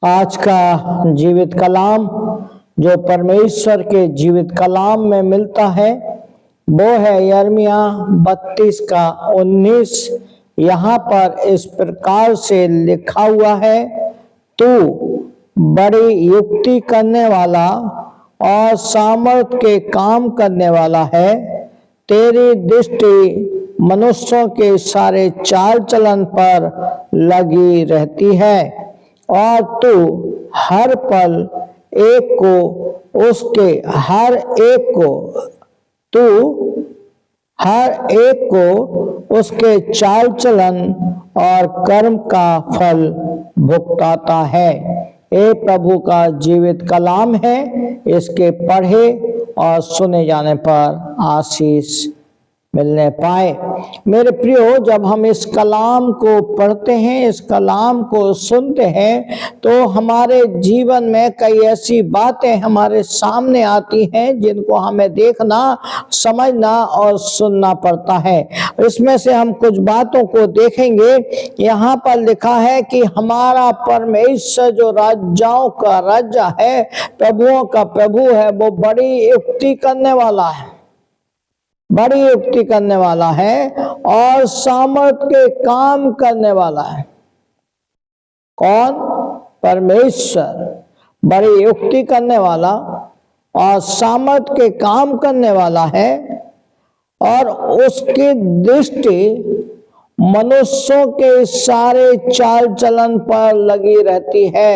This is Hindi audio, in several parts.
आज का जीवित कलाम जो परमेश्वर के जीवित कलाम में मिलता है वो है यिर्मयाह 32 का 19। यहाँ पर इस प्रकार से लिखा हुआ है, तू बड़ी युक्ति करने वाला और सामर्थ के काम करने वाला है। तेरी दृष्टि मनुष्यों के सारे चाल चलन पर लगी रहती है और तू हर पल एक को उसके चाल चलन और कर्म का फल भुगताता है। ये प्रभु का जीवित कलाम है। इसके पढ़े और सुने जाने पर आशीष मिलने पाए। मेरे प्रियो, जब हम इस कलाम को पढ़ते हैं, इस कलाम को सुनते हैं, तो हमारे जीवन में कई ऐसी बातें हमारे सामने आती हैं जिनको हमें देखना, समझना और सुनना पड़ता है। इसमें से हम कुछ बातों को देखेंगे। यहाँ पर लिखा है कि हमारा परमेश्वर जो राजाओं का राजा है, प्रभुओं का प्रभु है, वो बड़ी युक्ति करने वाला है, बड़ी युक्ति करने वाला है और सामर्थ के काम करने वाला है। कौन? परमेश्वर बड़ी युक्ति करने वाला और सामर्थ के काम करने वाला है और उसकी दृष्टि मनुष्यों के सारे चाल चलन पर लगी रहती है।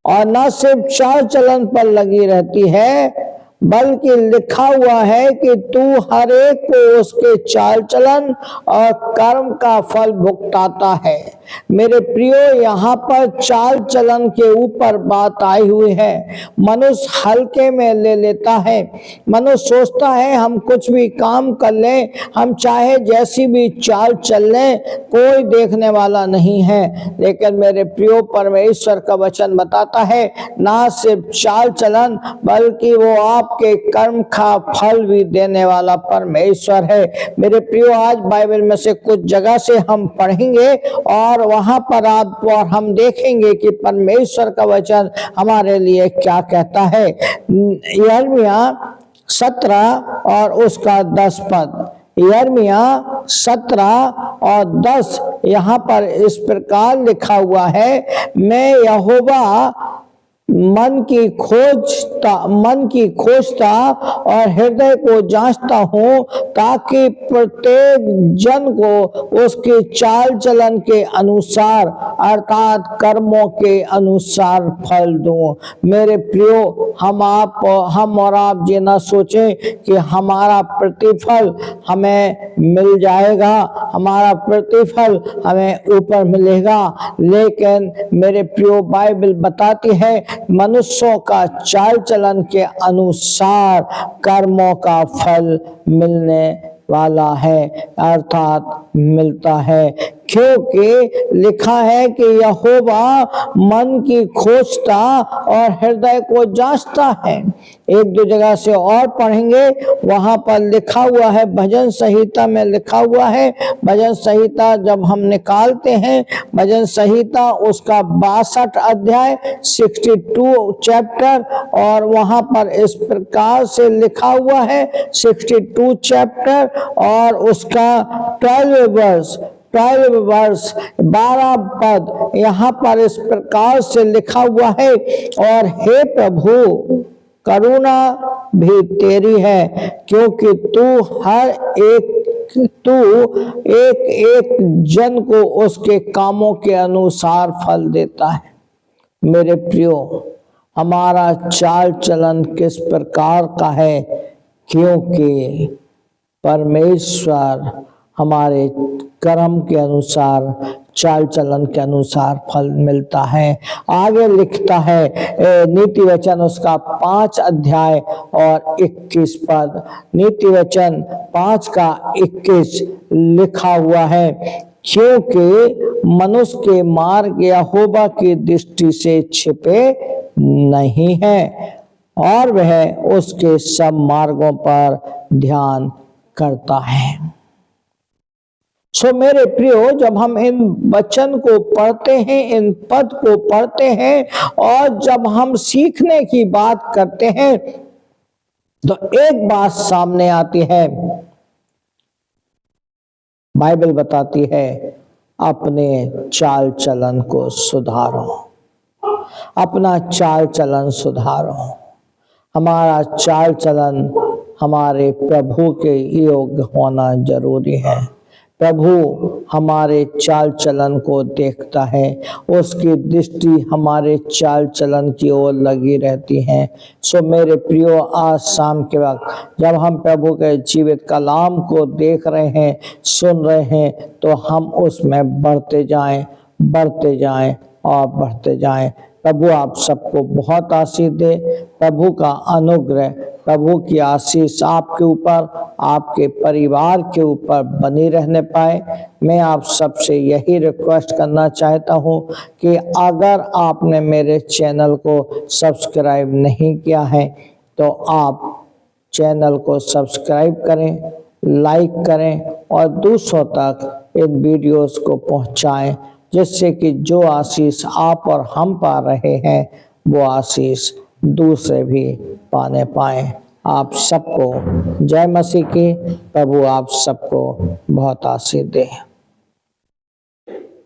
और न सिर्फ चाल चलन पर लगी रहती है, बल्कि लिखा हुआ है कि तू हर एक को उसके चाल चलन और कर्म का फल भुगताता है। मेरे प्रियो, यहाँ पर चाल चलन के ऊपर बात आई हुई है। मनुष्य हल्के में ले लेता है। मनुष्य सोचता है हम कुछ भी काम कर लें, हम चाहे जैसी भी चाल चल लें, कोई देखने वाला नहीं है। लेकिन मेरे प्रियो, परमेश्वर का वचन बताता है ना सिर्फ चाल चलन, बल्कि वो आपके कर्म का फल भी देने वाला परमेश्वर है। मेरे प्रियो, आज बाइबल में से कुछ जगह से हम पढ़ेंगे और वहां पर हम देखेंगे कि परमेश्वर का वचन हमारे लिए क्या कहता है। यिर्मयाह 17 और उसका 10 पद, यिर्मयाह 17 और 10 यहाँ पर इस प्रकार लिखा हुआ है, मैं यहोवा मन की खोजता और हृदय को जांचता हूँ, ताकि प्रत्येक जन को उसके चाल चलन के अनुसार अर्थात कर्मों के अनुसार फल दूं। मेरे प्रियो, हम और आप ये ना सोचें कि हमारा प्रतिफल हमें मिल जाएगा, हमारा प्रतिफल हमें ऊपर मिलेगा। लेकिन मेरे प्रियो, बाइबल बताती है मनुष्यों का चाल चलन के अनुसार कर्मों का फल मिलने वाला है, अर्थात मिलता है। क्योंकि लिखा है कि यहोवा मन की खोजता और हृदय को जांचता है। एक दो जगह से और पढ़ेंगे, वहां पर लिखा हुआ है, भजन संहिता में लिखा हुआ है। भजन संहिता जब हम निकालते हैं, भजन संहिता उसका 62 अध्याय 62 चैप्टर, और वहां पर इस प्रकार से लिखा हुआ है 62 चैप्टर और उसका 12 वर्ष 12 पद, यहाँ पर इस प्रकार से लिखा हुआ है, और हे प्रभु करुणा भी तेरी है, क्योंकि तू एक एक जन को उसके कामों के अनुसार फल देता है। मेरे प्रियो, हमारा चाल चलन किस प्रकार का है? क्योंकि परमेश्वर हमारे कर्म के अनुसार, चाल चलन के अनुसार फल मिलता है। आगे लिखता है नीति वचन उसका 5 अध्याय और 21 पद, नीति वचन 5 का 21 लिखा हुआ है, क्योंकि मनुष्य के मार्ग यहोवा की दृष्टि से छिपे नहीं है और वह उसके सब मार्गों पर ध्यान करता है। सो मेरे प्रियो, जब हम इन वचन को पढ़ते हैं, इन पद को पढ़ते हैं और जब हम सीखने की बात करते हैं, तो एक बात सामने आती है। बाइबल बताती है, अपने चाल चलन को सुधारो, अपना चाल चलन सुधारो। हमारा चाल चलन हमारे प्रभु के योग्य होना जरूरी है। प्रभु हमारे चाल चलन को देखता है, उसकी दृष्टि हमारे चाल चलन की ओर लगी रहती है। सो मेरे प्रियो, आज शाम के वक्त जब हम प्रभु के जीवित कलाम को देख रहे हैं, सुन रहे हैं, तो हम उसमें बढ़ते जाएं, बढ़ते जाएं और बढ़ते जाएं। प्रभु आप सबको बहुत आशीष दे। प्रभु का अनुग्रह, प्रभु की आशीष आपके ऊपर, आपके परिवार के ऊपर बनी रहने पाए। मैं आप सबसे यही रिक्वेस्ट करना चाहता हूँ कि अगर आपने मेरे चैनल को सब्सक्राइब नहीं किया है, तो आप चैनल को सब्सक्राइब करें, लाइक करें और दूसरों तक इन वीडियोस को पहुँचाएं, जिससे कि जो आशीष आप और हम पा रहे हैं, वो आशीष दूसरे भी पाने पाएं। आप सबको जय मसीह की। प्रभु आप सबको बहुत आशीष दे।